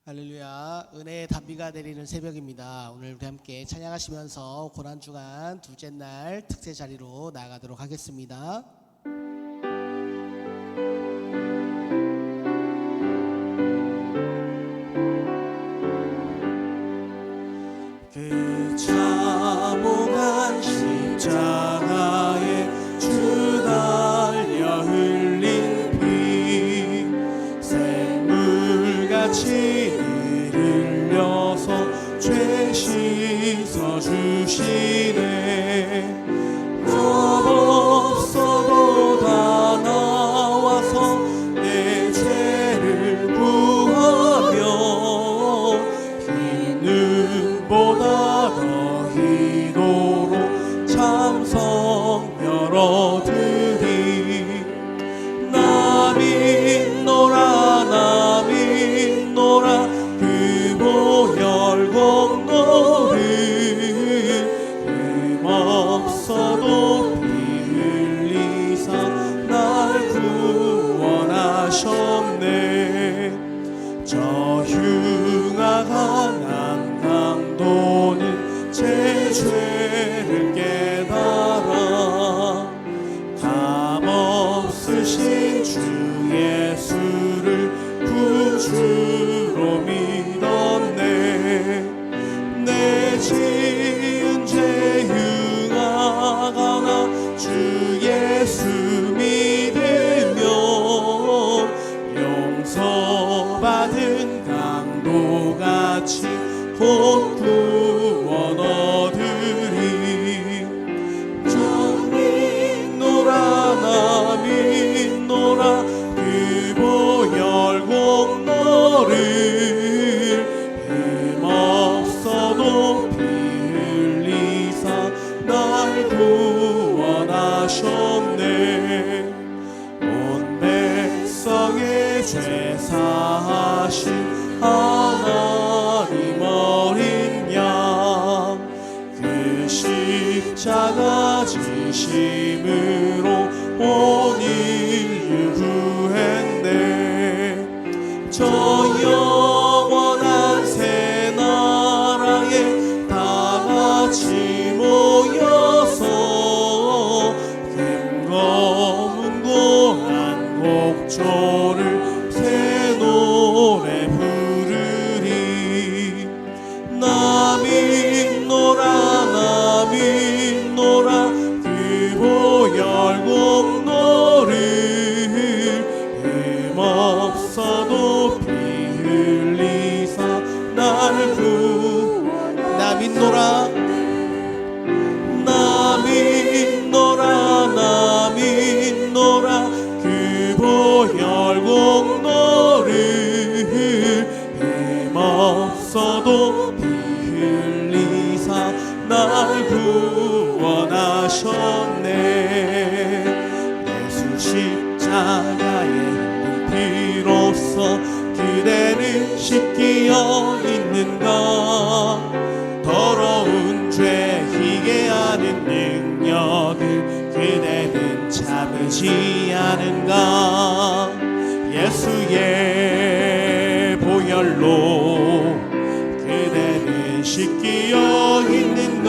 할렐루야. 은혜의 단비가 내리는 새벽입니다. 오늘 우리 함께 찬양하시면서 고난주간 둘째 날 특세 자리로 나아가도록 하겠습니다. 그 참혹한 십자가에 주 달려 흘린 피 샘물같이 흘려서 죄 씻어주시네. 법 없어도 다 나와서 내 죄를 구하며 흰 눈보다 더 희도로 참성별 얻으리. 나 믿노라 나 믿노라 그 보혈 공로를 흠없어도 피 흘리사 날 구원하셨네. 저 흉악한 강도는 제 죄를 깨달아 값없으신 주 예수를 구주로 믿었네. 내 지은 죄 흉악하나 주 예수 믿으면 용서받은 강도같이 곧 구원 얻으리. 저 믿노라 나 믿노라 그 보혈 공로를 흠없어도 피 흘리사 날 구원하셨네. 온 백성의 죄 사하신 하나님 어린 양 그 십자가 지심으로 온 인류 구했네. 저 영원한 새 나라에 다 같이 모여서 금검은 고한 곡조를 새 노래 부르리. 나 믿노라 나 믿노라 그 보혈 공로를 흠없어도 피 흘리사 날 나 믿노라 나 믿노라 나 믿노라 그 보혈 공로를 흠없어도 피 흘리사 날 구원하셨네. 예수 십자가의 흘린 피로써 그대는 씻기어 있는가. 더러운 죄 희게 하는 능력을 그대는 참으지 않은가. 예수의 보혈로 그대는 씻기어 있는가.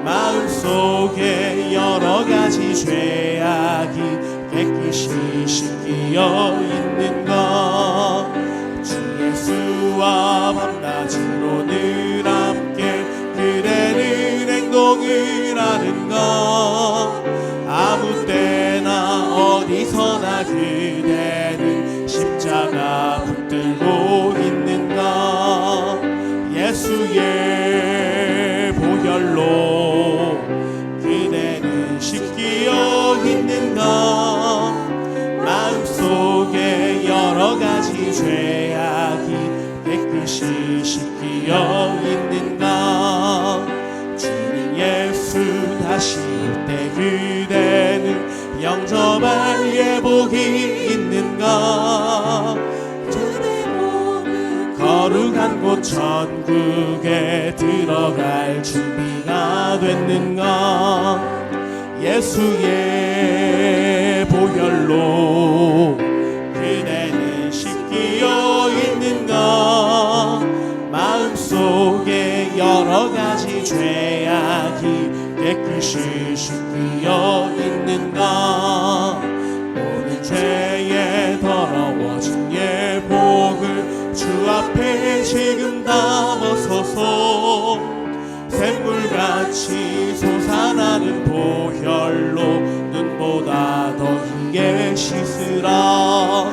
마음속에 여러 가지 죄악이 깨끗이 씻기어 있는가. 주 예수와 밤낮으로 늘 함께 그대는 행동을 하는가. 아무 때나 어디서나 그대는 십자가 붙들고 있는가. 예수의 보혈로 그대는 씻기어 있는가. 마음속에 여러 가지 죄악이 깨끗이 씻기어 있는가. 주님 예수 다시 올 때 그대는 영접할 예복이 있는가. 거룩한 곳 천국에 들어갈 준비가 됐는가. 예수의 보혈로 그대는 씻기어 있는가. 깨끗이 씻기어 있는가. 모든 죄에 더러워진 예복을 주 앞에 지금 담아서서 샘물같이 솟아나는 보혈로 눈보다 더히게 씻으라.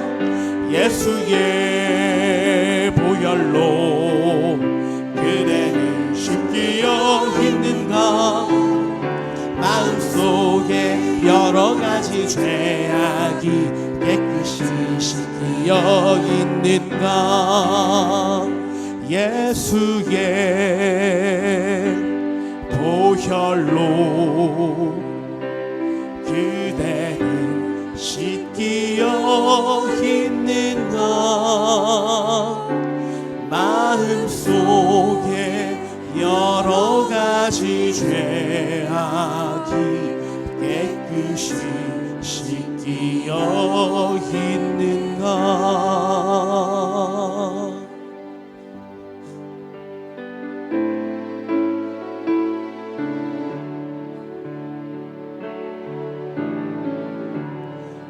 예수의 보혈로 그대는 씻기어 있는가. 마음속에 여러 가지 죄악이 깨끗이 씻기어 있는가. 예수의 보혈로 그대는 씻기어 있는가. 마음속에 여러 가지 죄악이 깨끗이 씻기어 있는가.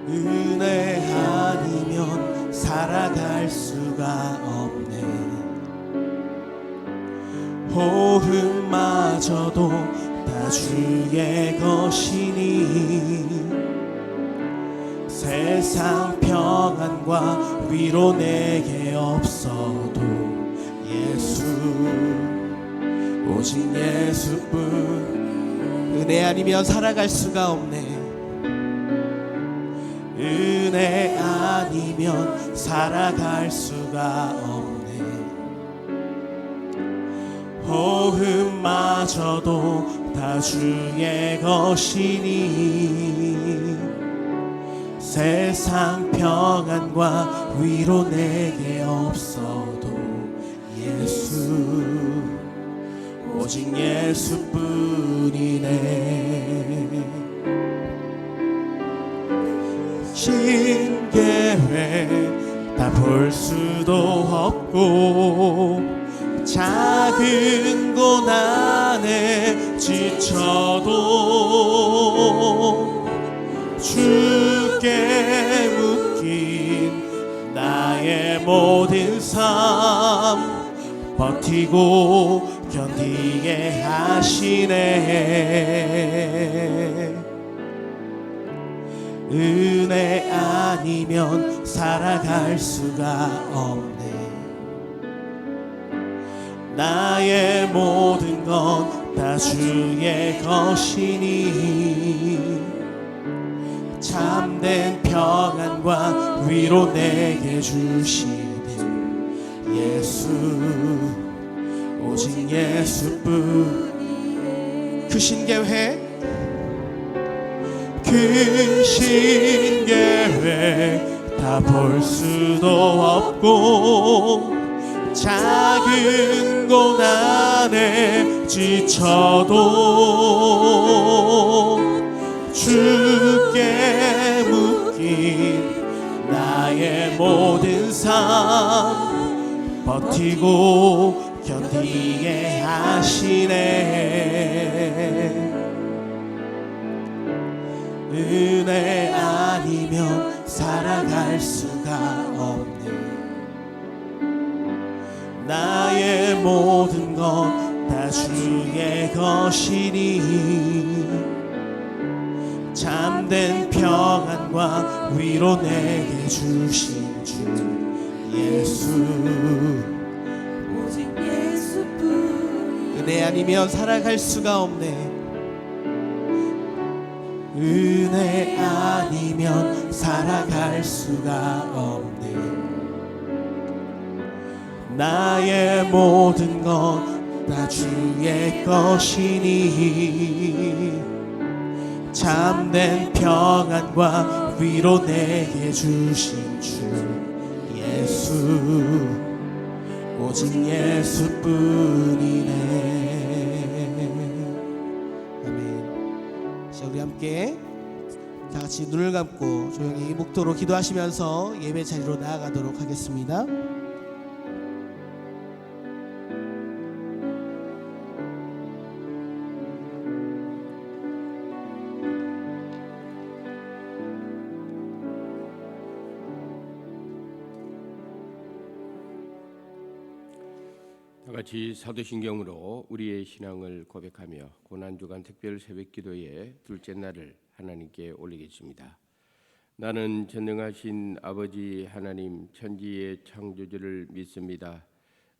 은혜 아니면 살아갈 수가 없네. 호흡마저도 다 주의 것이니 세상 평안과 위로 내게 없어도 예수, 오직 예수뿐. 은혜 아니면 살아갈 수가 없네. 은혜 아니면 살아갈 수가 없네. 호흡마저도 다 주의 것이니 세상 평안과 위로 내게 없어도 예수, 오직 예수뿐이네. 긴 계획 다 볼 수도 없고 작은 고난에 지쳐도 주께 묶인 나의 모든 삶 버티고 견디게 하시네. 은혜 아니면 살아갈 수가 없네. 나의 모든 것 다 주의 것이니 참된 평안과 위로 내게 주시네. 예수, 오직 예수뿐. 크신 계획, 크신 계획 다 볼 수도 없고 작은 고난에 지쳐도 주께 묶인 나의 모든 삶 버티고 견디게 하시네. 은혜 아니면 살아갈 수가 없네. 나의 모든 것 다 주의 것이니 참된 평안과 위로 내게 주신 주 예수, 오직 예수뿐. 은혜 아니면 살아갈 수가 없네. 은혜 아니면 살아갈 수가 없네. 나의 모든 것 다 주의 것이니 참된 평안과 위로 내게 주신 주 예수, 오직 예수뿐이네. 아멘. 자, 우리 함께 다 같이 눈을 감고 조용히 묵도로 기도하시면서 예배 자리로 나아가도록 하겠습니다. 다 같이 사도신경으로 우리의 신앙을 고백하며 고난주간 특별 새벽기도의 둘째 날을 하나님께 올리겠습니다. 나는 전능하신 아버지 하나님 천지의 창조주를 믿습니다.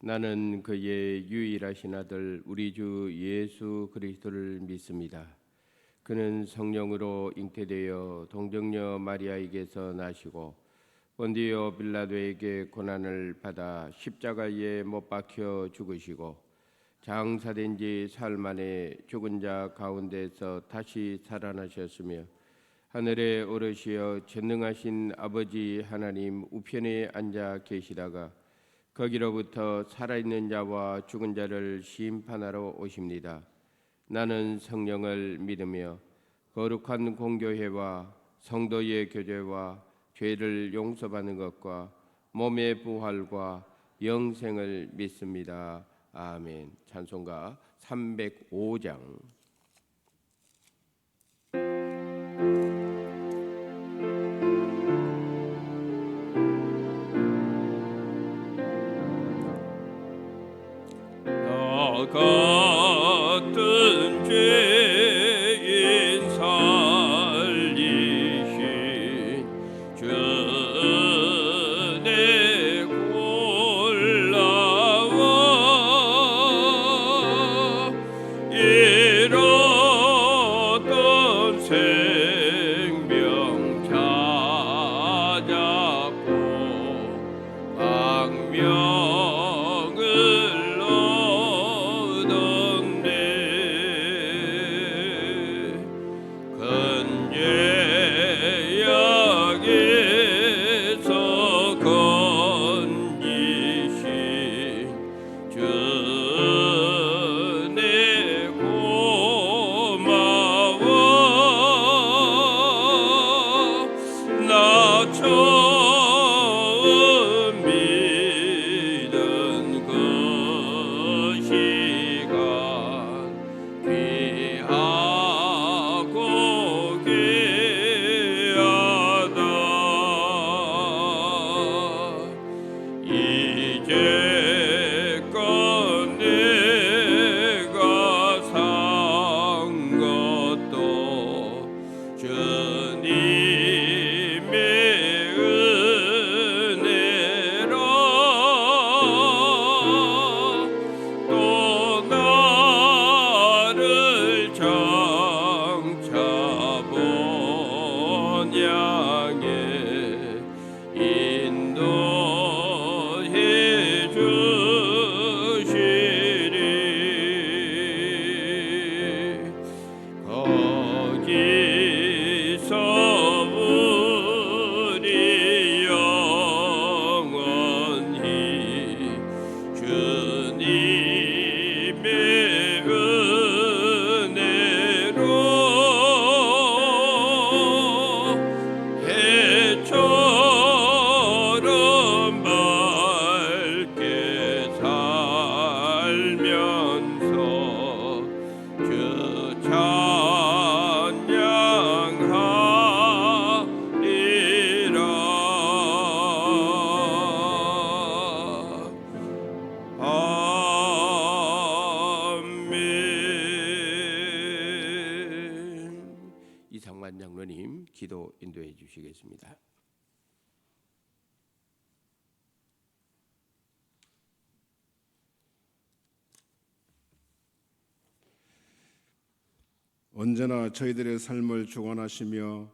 나는 그의 유일하신 아들 우리 주 예수 그리스도를 믿습니다. 그는 성령으로 잉태되어 동정녀 마리아에게서 나시고 본디오 빌라도에게 고난을 받아 십자가에 못 박혀 죽으시고 장사된 지 사흘 만에 죽은 자 가운데서 다시 살아나셨으며 하늘에 오르시어 전능하신 아버지 하나님 우편에 앉아 계시다가 거기로부터 살아있는 자와 죽은 자를 심판하러 오십니다. 나는 성령을 믿으며 거룩한 공교회와 성도의 교제와 죄를 용서받는 것과 몸의 부활과 영생을 믿습니다. 아멘. 찬송가 305장. 나 같은 죄인 살리신 주내 골라와 잃었던 생명 찾았고 광명을 얻었네. 큰 죄악에서 건지신 주내 고마워. 나 처음 믿은 그 시간 귀하고 귀하다. 이제껏 내가 산 것도 주님의 은혜라. 또 나를 장차 본향에 인도해 주시리. 거기서 우리 영원히 주님의 은혜로 해처럼 밝게 살면서 주 찬양하리라. 아멘. 이상만 장로님 기도 인도해 주시겠습니다. 언제나 저희들의 삶을 주관하시며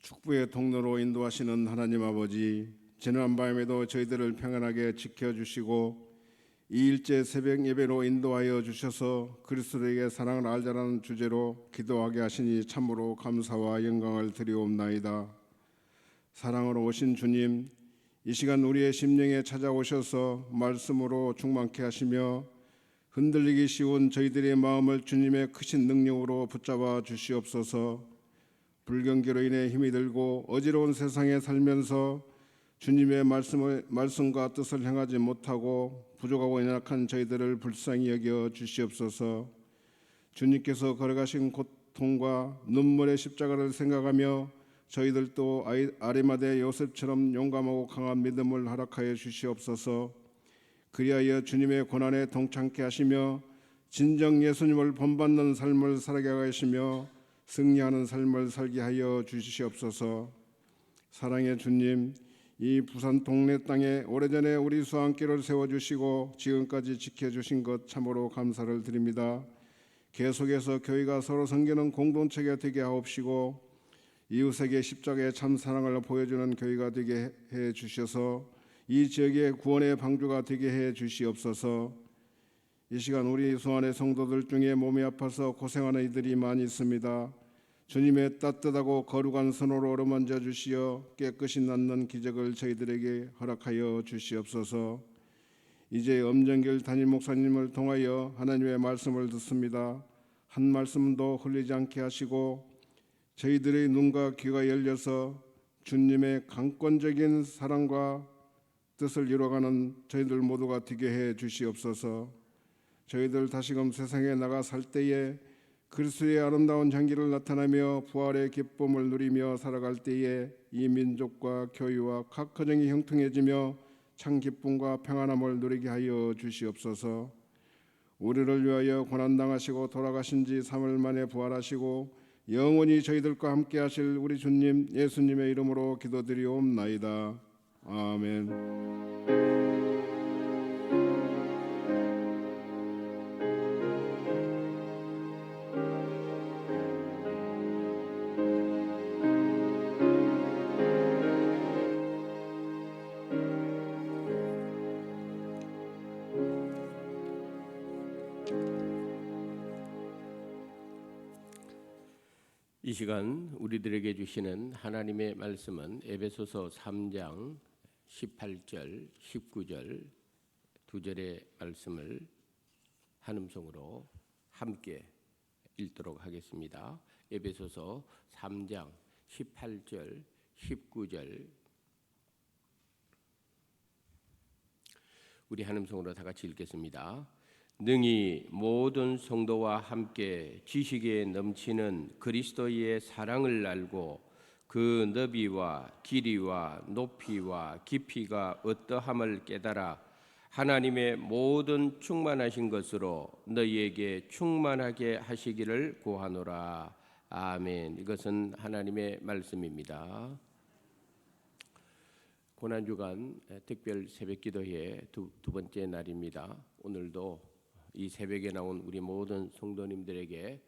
축복의 통로로 인도하시는 하나님 아버지, 지난 밤에도 저희들을 평안하게 지켜주시고 이 일제 새벽 예배로 인도하여 주셔서 그리스도에게 사랑을 알자라는 주제로 기도하게 하시니 참으로 감사와 영광을 드리옵나이다. 사랑으로 오신 주님, 이 시간 우리의 심령에 찾아오셔서 말씀으로 충만케 하시며 흔들리기 쉬운 저희들의 마음을 주님의 크신 능력으로 붙잡아 주시옵소서. 불경기로 인해 힘이 들고 어지러운 세상에 살면서 주님의 말씀과 뜻을 행하지 못하고 부족하고 연약한 저희들을 불쌍히 여겨 주시옵소서. 주님께서 걸어가신 고통과 눈물의 십자가를 생각하며 저희들도 아리마대 요셉처럼 용감하고 강한 믿음을 허락하여 주시옵소서. 그리하여 주님의 고난에 동참케 하시며 진정 예수님을 본받는 삶을 살게 하시며 승리하는 삶을 살게 하여 주시옵소서. 사랑의 주님, 이 부산 동네 땅에 오래전에 우리 수안길을 세워주시고 지금까지 지켜주신 것 참으로 감사를 드립니다. 계속해서 교회가 서로 섬기는 공동체가 되게 하옵시고 이웃에게 십자가의 참 사랑을 보여주는 교회가 되게 해 주셔서 이 지역의 구원의 방주가 되게 해 주시옵소서. 이 시간 우리 수안의 성도들 중에 몸이 아파서 고생하는 이들이 많이 있습니다. 주님의 따뜻하고 거룩한 손으로 어루만져 주시어 깨끗이 낫는 기적을 저희들에게 허락하여 주시옵소서. 이제 엄정길 담임 목사님을 통하여 하나님의 말씀을 듣습니다. 한 말씀도 흘리지 않게 하시고 저희들의 눈과 귀가 열려서 주님의 강권적인 사랑과 뜻을 이루어가는 저희들 모두가 되게 해 주시옵소서. 저희들 다시금 세상에 나가 살 때에 그리스도의 아름다운 향기를 나타내며 부활의 기쁨을 누리며 살아갈 때에 이 민족과 교회와 각 가정이 형통해지며 참 기쁨과 평안함을 누리게 하여 주시옵소서. 우리를 위하여 고난당하시고 돌아가신 지 3일 만에 부활하시고 영원히 저희들과 함께 하실 우리 주님 예수님의 이름으로 기도드리옵나이다. 아멘. 이 시간 우리들에게 주시는 하나님의 말씀은 에베소서 3장 18절, 19절 두 절의 말씀을 한음성으로 함께 읽도록 하겠습니다. 에베소서 3장 18절, 19절 우리 한음성으로 다 같이 읽겠습니다. 능히 모든 성도와 함께 지식에 넘치는 그리스도의 사랑을 알고 그 너비와 길이와 높이와 깊이가 어떠함을 깨달아 하나님의 모든 충만하신 것으로 너희에게 충만하게 하시기를 구하노라. 아멘. 이것은 하나님의 말씀입니다. 고난주간 특별 새벽기도회 두 번째 날입니다. 오늘도 이 새벽에 나온 우리 모든 성도님들에게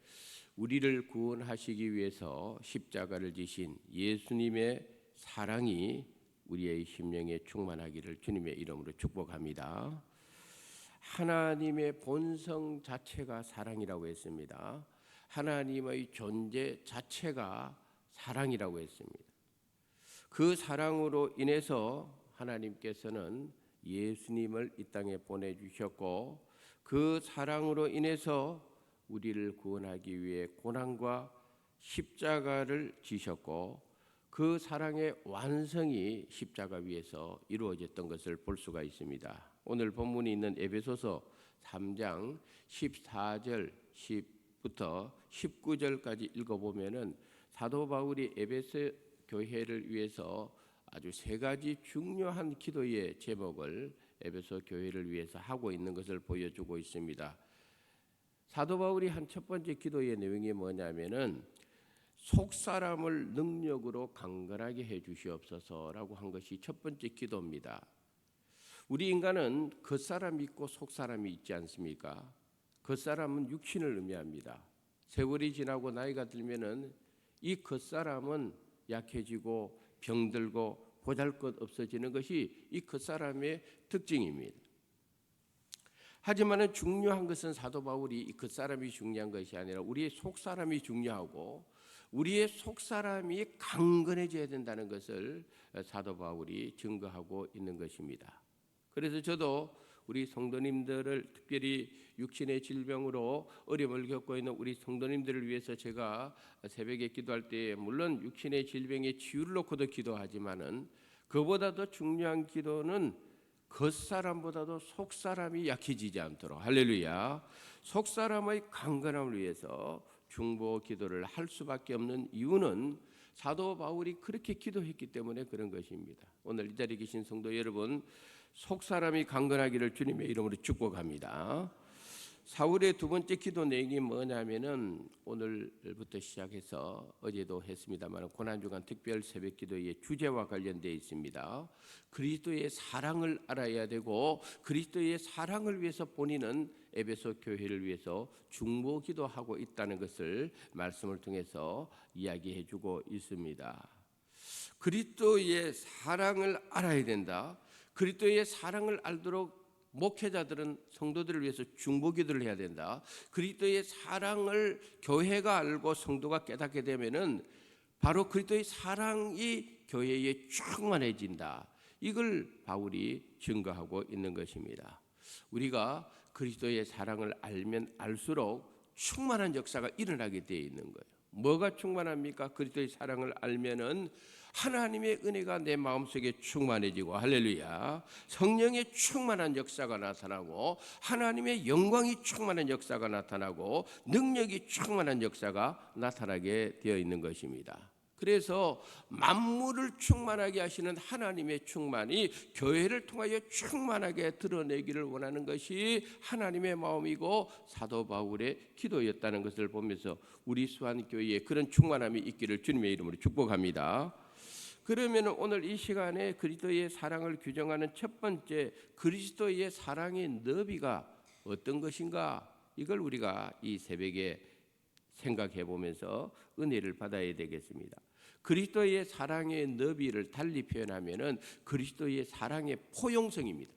우리를 구원하시기 위해서 십자가를 지신 예수님의 사랑이 우리의 심령에 충만하기를 주님의 이름으로 축복합니다. 하나님의 본성 자체가 사랑이라고 했습니다. 하나님의 존재 자체가 사랑이라고 했습니다. 그 사랑으로 인해서 하나님께서는 예수님을 이 땅에 보내주셨고 그 사랑으로 인해서 우리를 구원하기 위해 고난과 십자가를 지셨고 그 사랑의 완성이 십자가 위에서 이루어졌던 것을 볼 수가 있습니다. 오늘 본문이 있는 에베소서 3장 14절 10부터 19절까지 읽어보면은 사도 바울이 에베소 교회를 위해서 아주 세 가지 중요한 기도의 제목을 에베소 교회를 위해서 하고 있는 것을 보여주고 있습니다. 사도 바울이 한 첫 번째 기도의 내용이 뭐냐면은 속 사람을 능력으로 강건하게 해 주시옵소서라고 한 것이 첫 번째 기도입니다. 우리 인간은 겉사람이 있고 속사람이 있지 않습니까? 겉사람은 육신을 의미합니다. 세월이 지나고 나이가 들면은 이 겉사람은 약해지고 병들고 보잘것없어지는 것이 이 겉사람의 특징입니다. 하지만 중요한 것은 사도 바울이 이 겉사람이 중요한 것이 아니라 우리의 속사람이 중요하고 우리의 속사람이 강건해져야 된다는 것을 사도 바울이 증거하고 있는 것입니다. 그래서 저도 우리 성도님들을 특별히 육신의 질병으로 어려움을 겪고 있는 우리 성도님들을 위해서 제가 새벽에 기도할 때 물론 육신의 질병의 치유를 놓고도 기도하지만은 그보다 더 중요한 기도는 겉사람보다도 속사람이 약해지지 않도록 할렐루야. 속사람의 강건함을 위해서 중보 기도를 할 수밖에 없는 이유는 사도 바울이 그렇게 기도했기 때문에 그런 것입니다. 오늘 이 자리에 계신 성도 여러분, 속사람이 강건하기를 주님의 이름으로 축복합니다. 사울의 두 번째 기도 내용이 뭐냐면은 오늘부터 시작해서 어제도 했습니다만 고난주간 특별 새벽 기도의 주제와 관련되어 있습니다. 그리스도의 사랑을 알아야 되고 그리스도의 사랑을 위해서 본인은 에베소 교회를 위해서 중보 기도하고 있다는 것을 말씀을 통해서 이야기해 주고 있습니다. 그리스도의 사랑을 알아야 된다. 그리스도의 사랑을 알도록 목회자들은 성도들을 위해서 중보기도를 해야 된다. 그리스도의 사랑을 교회가 알고 성도가 깨닫게 되면은 바로 그리스도의 사랑이 교회에 충만해진다. 이걸 바울이 증거하고 있는 것입니다. 우리가 그리스도의 사랑을 알면 알수록 충만한 역사가 일어나게 되어 있는 거예요. 뭐가 충만합니까? 그리스도의 사랑을 알면은 하나님의 은혜가 내 마음속에 충만해지고, 할렐루야, 성령의 충만한 역사가 나타나고 하나님의 영광이 충만한 역사가 나타나고 능력이 충만한 역사가 나타나게 되어 있는 것입니다. 그래서 만물을 충만하게 하시는 하나님의 충만이 교회를 통하여 충만하게 드러내기를 원하는 것이 하나님의 마음이고 사도 바울의 기도였다는 것을 보면서 우리 수완교회에 그런 충만함이 있기를 주님의 이름으로 축복합니다. 그러면 오늘 이 시간에 그리스도의 사랑을 규정하는 첫 번째 그리스도의 사랑의 너비가 어떤 것인가, 이걸 우리가 이 새벽에 생각해 보면서 은혜를 받아야 되겠습니다. 그리스도의 사랑의 너비를 달리 표현하면은 그리스도의 사랑의 포용성입니다.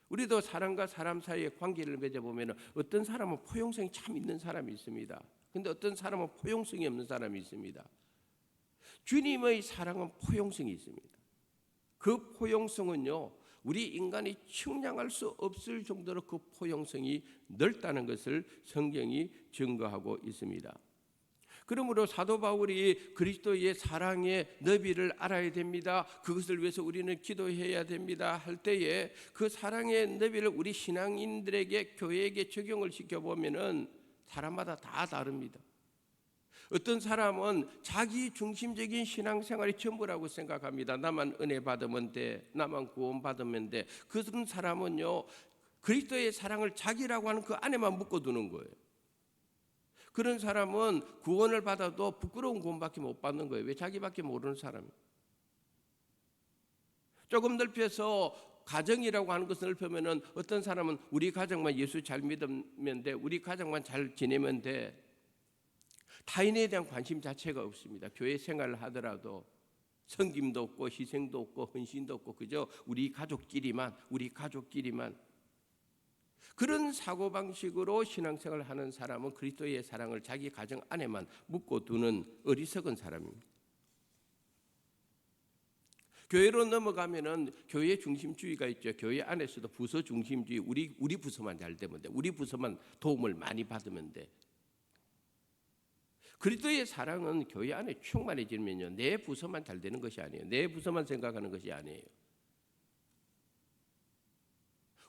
우리도 사람과 사람 사이의 관계를 맺어보면 어떤 사람은 포용성이 참 있는 사람이 있습니다. 근데 어떤 사람은 포용성이 없는 사람이 있습니다. 주님의 사랑은 포용성이 있습니다. 그 포용성은요, 우리 인간이 측량할 수 없을 정도로 그 포용성이 넓다는 것을 성경이 증거하고 있습니다. 그러므로 사도 바울이 그리스도의 사랑의 너비를 알아야 됩니다. 그것을 위해서 우리는 기도해야 됩니다 할 때에 그 사랑의 너비를 우리 신앙인들에게, 교회에게 적용을 시켜보면은 사람마다 다 다릅니다. 어떤 사람은 자기 중심적인 신앙생활이 전부라고 생각합니다. 나만 은혜 받으면 돼, 나만 구원 받으면 돼. 그런 사람은요, 그리스도의 사랑을 자기라고 하는 그 안에만 묶어두는 거예요. 그런 사람은 구원을 받아도 부끄러운 구원밖에 못 받는 거예요. 왜? 자기밖에 모르는 사람이에요. 조금 넓혀서 가정이라고 하는 것을 넓히면은 어떤 사람은 우리 가정만 예수 잘 믿으면 돼, 우리 가정만 잘 지내면 돼. 타인에 대한 관심 자체가 없습니다. 교회 생활을 하더라도 섬김도 없고 희생도 없고 헌신도 없고 그저 우리 가족끼리만 그런 사고방식으로 신앙생활을 하는 사람은 그리스도의 사랑을 자기 가정 안에만 묶어두는 어리석은 사람입니다. 교회로 넘어가면은 교회 중심주의가 있죠. 교회 안에서도 부서 중심주의, 우리 부서만 잘 되면 돼, 우리 부서만 도움을 많이 받으면 돼. 그리스도의 사랑은 교회 안에 충만해지면요, 내 부서만 잘 되는 것이 아니에요. 내 부서만 생각하는 것이 아니에요.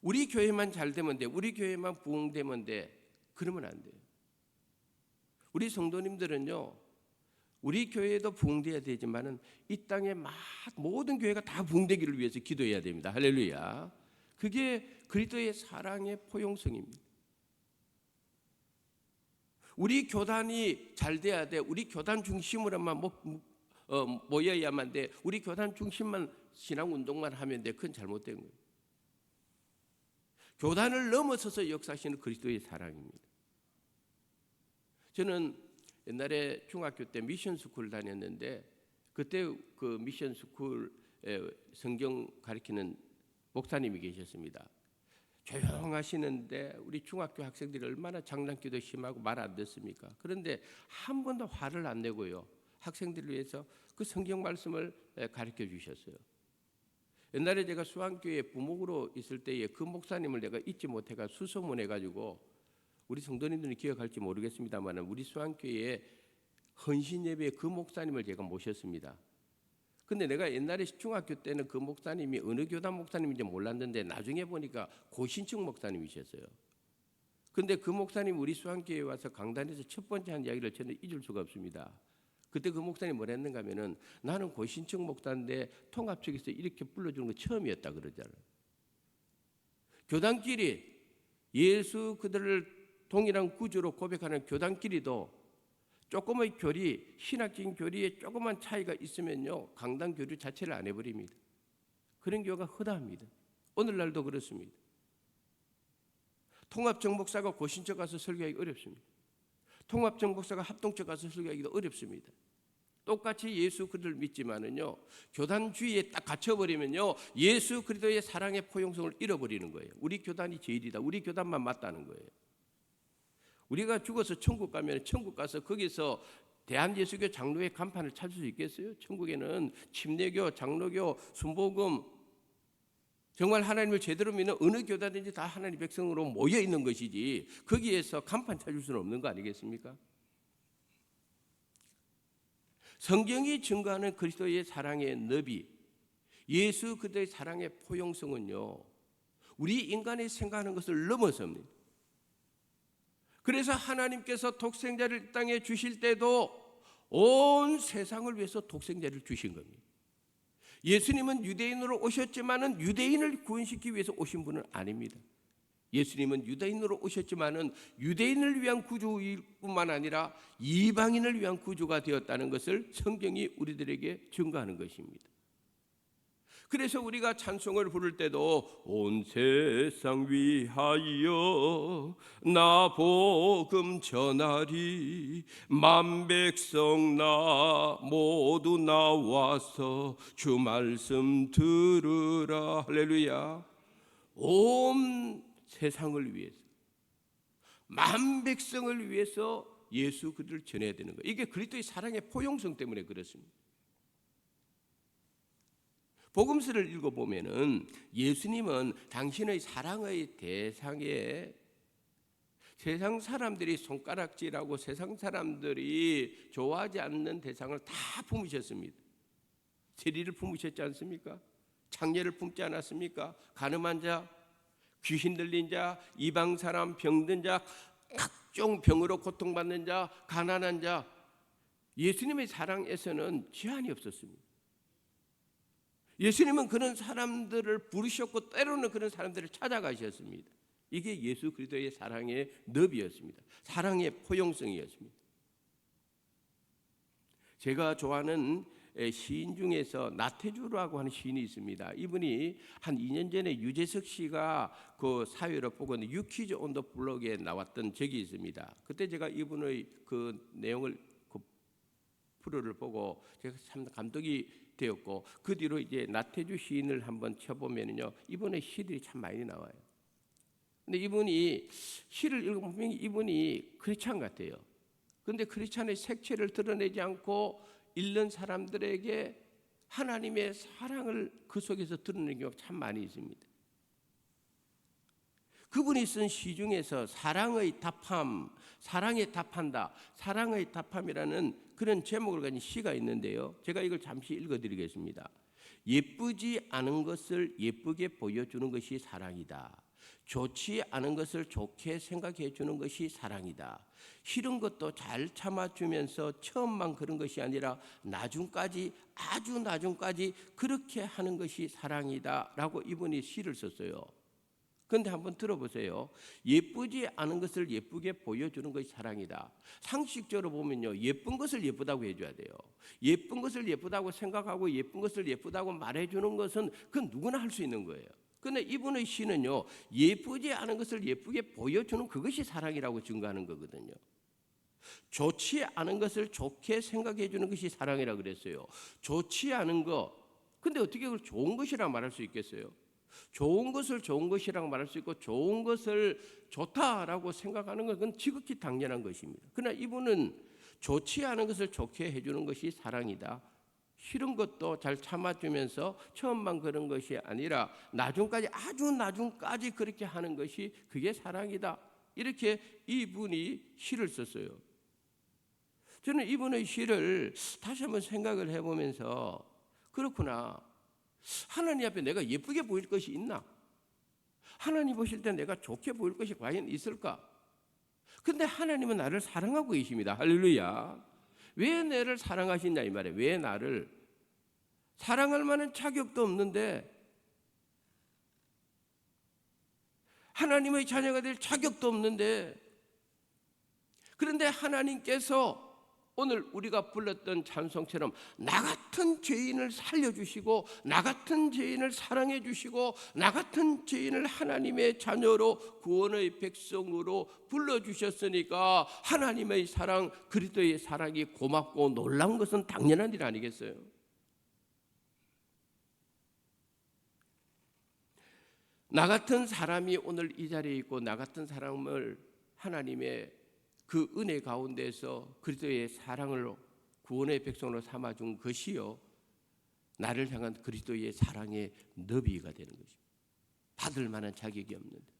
우리 교회만 잘 되면 돼, 우리 교회만 부흥되면 돼, 그러면 안 돼요. 우리 성도님들은요, 우리 교회도 부흥돼야 되지만은 이 땅의 모든 교회가 다 부흥되기를 위해서 기도해야 됩니다. 할렐루야. 그게 그리스도의 사랑의 포용성입니다. 우리 교단이 잘 돼야 돼. 우리 교단 중심으로만 모여야만 돼. 우리 교단 중심만 신앙 운동만 하면 돼. 그건 잘못된 거예요. 교단을 넘어서서 역사하시는 그리스도의 사랑입니다. 저는 옛날에 중학교 때 미션 스쿨 다녔는데 그때 그 미션 스쿨에 성경 가르치는 목사님이 계셨습니다. 조용하시는데 우리 중학교 학생들이 얼마나 장난기도 심하고 말 안 듣습니까? 그런데 한 번도 화를 안 내고요, 학생들을 위해서 그 성경 말씀을 가르쳐 주셨어요. 옛날에 제가 수안교회 부목으로 있을 때에 그 목사님을 내가 잊지 못해가 수소문해가지고, 우리 성도님들은 기억할지 모르겠습니다만 우리 수안교회에 헌신 예배에 그 목사님을 제가 모셨습니다. 근데 내가 옛날에 중학교 때는 그 목사님이 어느 교단 목사님인지 몰랐는데 나중에 보니까 고신청 목사님이셨어요. 근데 그 목사님 우리 수안교회에 와서 강단에서 첫 번째 한 이야기를 저는 잊을 수가 없습니다. 그때 그 목사님이 뭐라 했는가 하면은 나는 고신청 목사인데 통합 측에서 이렇게 불러주는 거 처음이었다 그러잖아요. 교단끼리 예수 그들을 동일한 구주로 고백하는 교단끼리도 조금의 교리, 신학적인 교리에 조그만 차이가 있으면요 강단 교류 자체를 안 해버립니다. 그런 경우가 허다합니다. 오늘날도 그렇습니다. 통합적 목사가 고신청 가서 설교하기 어렵습니다. 통합적 목사가 합동적 가서 설교하기도 어렵습니다. 똑같이 예수 그리스도를 믿지만은요 교단주의에 딱 갇혀버리면요 예수 그리스도의 사랑의 포용성을 잃어버리는 거예요. 우리 교단이 제일이다. 우리 교단만 맞다는 거예요. 우리가 죽어서 천국 가면 천국 가서 거기서 대한예수교 장로의 간판을 찾을 수 있겠어요? 천국에는 침례교, 장로교, 순복음 정말 하나님을 제대로 믿는 어느 교단인지 다 하나님 백성으로 모여 있는 것이지 거기에서 간판 찾을 수는 없는 거 아니겠습니까? 성경이 증거하는 그리스도의 사랑의 너비, 예수 그리스도의 사랑의 포용성은요 우리 인간이 생각하는 것을 넘어섭니다. 그래서 하나님께서 독생자를 이 땅에 주실 때도 온 세상을 위해서 독생자를 주신 겁니다. 예수님은 유대인으로 오셨지만은 유대인을 구원시키기 위해서 오신 분은 아닙니다. 예수님은 유대인으로 오셨지만은 유대인을 위한 구주일 뿐만 아니라 이방인을 위한 구주가 되었다는 것을 성경이 우리들에게 증거하는 것입니다. 그래서 우리가 찬송을 부를 때도 온 세상 위하여 나 복음 전하리 만 백성 나 모두 나와서 주 말씀 들으라 할렐루야. 온 세상을 위해서 만 백성을 위해서 예수 그리스도를 전해야 되는 거예요. 이게 그리스도의 사랑의 포용성 때문에 그렇습니다. 복음서를 읽어보면은 예수님은 당신의 사랑의 대상에 세상 사람들이 손가락질하고 세상 사람들이 좋아하지 않는 대상을 다 품으셨습니다. 세리를 품으셨지 않습니까? 창녀를 품지 않았습니까? 가늠한 자, 귀신 들린 자, 이방 사람, 병든 자, 각종 병으로 고통받는 자, 가난한 자. 예수님의 사랑에서는 제한이 없었습니다. 예수님은 그런 사람들을 부르셨고 때로는 그런 사람들을 찾아가셨습니다. 이게 예수 그리스도의 사랑의 너비였습니다. 사랑의 포용성이었습니다. 제가 좋아하는 시인 중에서 나태주라고 하는 시인이 있습니다. 이분이 한 2년 전에 유재석 씨가 그 사회를 보고 유퀴즈 온 더 블록에 나왔던 적이 있습니다. 그때 제가 이분의 그 내용을 그 프로를 보고 제가 참 감동이 되었고 그 뒤로 이제 나태주 시인을 한번 쳐보면요 이분의 시들이 참 많이 나와요. 근데 이분이 시를 읽어보면 이분이 크리스찬 같아요. 그런데 크리스찬의 색채를 드러내지 않고 읽는 사람들에게 하나님의 사랑을 그 속에서 드러내는 경우가 참 많이 있습니다. 그분이 쓴 시 중에서 사랑의 답함, 사랑에 답한다, 사랑의 답함이라는 그런 제목을 가진 시가 있는데요. 제가 이걸 잠시 읽어드리겠습니다. 예쁘지 않은 것을 예쁘게 보여주는 것이 사랑이다. 좋지 않은 것을 좋게 생각해 주는 것이 사랑이다. 싫은 것도 잘 참아주면서 처음만 그런 것이 아니라 나중까지 아주 나중까지 그렇게 하는 것이 사랑이다 라고 이분이 시를 썼어요. 그런데 한번 들어보세요. 예쁘지 않은 것을 예쁘게 보여주는 것이 사랑이다. 상식적으로 보면요 예쁜 것을 예쁘다고 해줘야 돼요. 예쁜 것을 예쁘다고 생각하고 예쁜 것을 예쁘다고 말해주는 것은 그건 누구나 할 수 있는 거예요. 그런데 이분의 시는요 예쁘지 않은 것을 예쁘게 보여주는 그것이 사랑이라고 증거하는 거거든요. 좋지 않은 것을 좋게 생각해 주는 것이 사랑이라고 그랬어요. 좋지 않은 거, 근데 어떻게 그걸 좋은 것이라고 말할 수 있겠어요? 좋은 것을 좋은 것이라고 말할 수 있고 좋은 것을 좋다라고 생각하는 것은 지극히 당연한 것입니다. 그러나 이분은 좋지 않은 것을 좋게 해주는 것이 사랑이다. 싫은 것도 잘 참아주면서 처음만 그런 것이 아니라 나중까지 아주 나중까지 그렇게 하는 것이 그게 사랑이다. 이렇게 이분이 시를 썼어요. 저는 이분의 시를 다시 한번 생각을 해보면서 그렇구나. 하나님 앞에 내가 예쁘게 보일 것이 있나? 하나님 보실 때 내가 좋게 보일 것이 과연 있을까? 근데 하나님은 나를 사랑하고 계십니다. 할렐루야. 왜 나를 사랑하시냐 이 말이에요. 왜 나를 사랑할 만한 자격도 없는데, 하나님의 자녀가 될 자격도 없는데, 그런데 하나님께서 오늘 우리가 불렀던 찬송처럼 나 같은 죄인을 살려주시고, 나 같은 죄인을 사랑해 주시고, 나 같은 죄인을 하나님의 자녀로, 구원의 백성으로 불러주셨으니까 하나님의 사랑, 그리스도의 사랑이 고맙고 놀라운 것은 당연한 일 아니겠어요? 나 같은 사람이 오늘 이 자리에 있고, 나 같은 사람을 하나님의 그 은혜 가운데서 그리스도의 사랑을 구원의 백성으로 삼아준 것이요, 나를 향한 그리스도의 사랑의 너비가 되는 것입니다. 받을 만한 자격이 없는데,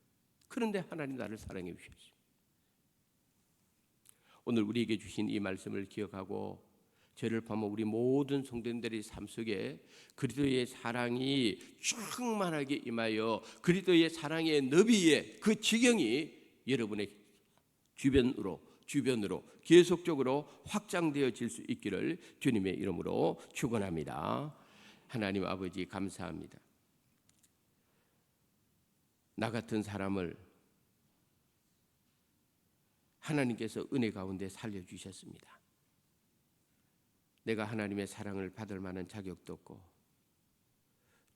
그런데 하나님 나를 사랑해 주셨습니다. 오늘 우리에게 주신 이 말씀을 기억하고 저를 포함한 우리 모든 성도님들의 삶 속에 그리스도의 사랑이 충만하게 임하여 그리스도의 사랑의 너비의 그 지경이 여러분의 주변으로 계속적으로 확장되어질 수 있기를 주님의 이름으로 축원합니다. 하나님 아버지 감사합니다. 나 같은 사람을 하나님께서 은혜 가운데 살려주셨습니다. 내가 하나님의 사랑을 받을 만한 자격도 없고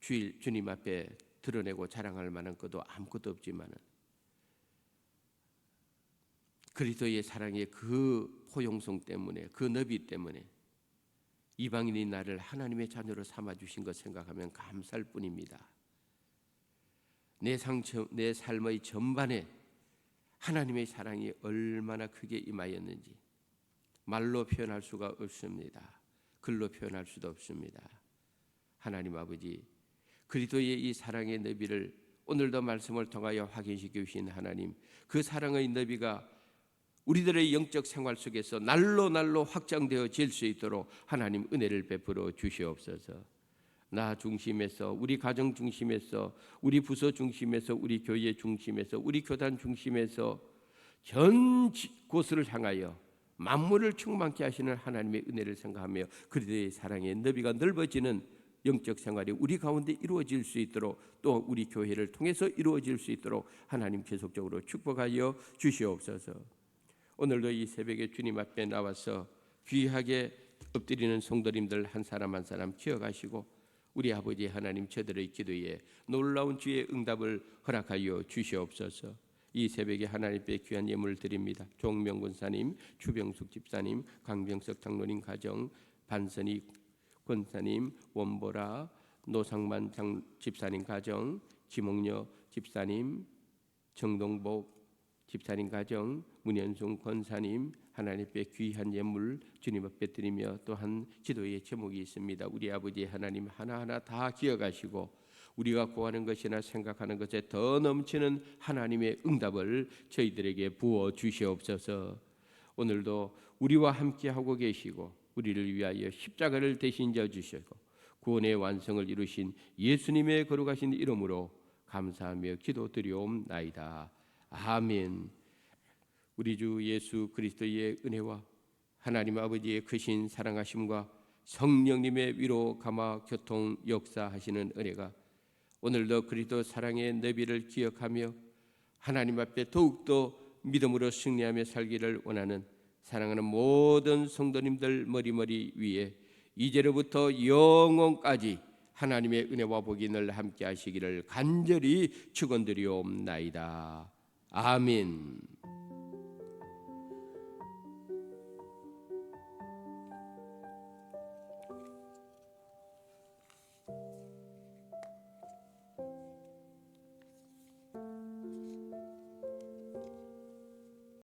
주님 앞에 드러내고 자랑할 만한 것도 아무것도 없지만 그리스도의 사랑의 그 포용성 때문에, 그 너비 때문에 이방인이 나를 하나님의 자녀로 삼아주신 것 생각하면 감사할 뿐입니다. 내 삶의 전반에 하나님의 사랑이 얼마나 크게 임하였는지 말로 표현할 수가 없습니다. 글로 표현할 수도 없습니다. 하나님 아버지, 그리스도의 이 사랑의 너비를 오늘도 말씀을 통하여 확인시켜 주신 하나님, 그 사랑의 너비가 우리들의 영적 생활 속에서 날로 확장되어질 수 있도록 하나님 은혜를 베풀어 주시옵소서. 나 중심에서, 우리 가정 중심에서, 우리 부서 중심에서, 우리 교회 중심에서, 우리 교단 중심에서 전 곳을 향하여 만물을 충만케 하시는 하나님의 은혜를 생각하며 그리스도의 사랑의 너비가 넓어지는 영적 생활이 우리 가운데 이루어질 수 있도록, 또 우리 교회를 통해서 이루어질 수 있도록 하나님 계속적으로 축복하여 주시옵소서. 오늘도 이 새벽에 주님 앞에 나와서 귀하게 엎드리는 성도님들 한 사람 한 사람 기억하시고 우리 아버지 하나님, 저들의 기도에 놀라운 주의 응답을 허락하여 주시옵소서. 이 새벽에 하나님께 귀한 예물 드립니다. 종명권사님, 추병숙 집사님, 강병석 장로님 가정, 반선희 권사님, 원보라 노상만 집사님 가정, 김홍녀 집사님, 정동복 집사님 가정, 문현송 권사님, 하나님께 귀한 예물 주님 앞에 드리며 또한 기도의 제목이 있습니다. 우리 아버지 하나님, 하나하나 다 기억하시고 우리가 구하는 것이나 생각하는 것에 더 넘치는 하나님의 응답을 저희들에게 부어 주시옵소서. 오늘도 우리와 함께하고 계시고 우리를 위하여 십자가를 대신 져 주시고 구원의 완성을 이루신 예수님의 거룩하신 이름으로 감사하며 기도드리옵나이다. 아멘. 우리 주 예수 그리스도의 은혜와 하나님 아버지의 크신 사랑하심과 성령님의 위로 감화 교통 역사하시는 은혜가 오늘도 그리스도 사랑의 너비를 기억하며 하나님 앞에 더욱더 믿음으로 승리하며 살기를 원하는 사랑하는 모든 성도님들 머리머리 위에 이제로부터 영원까지 하나님의 은혜와 복이 늘 함께 하시기를 간절히 축원드리옵나이다. 아멘.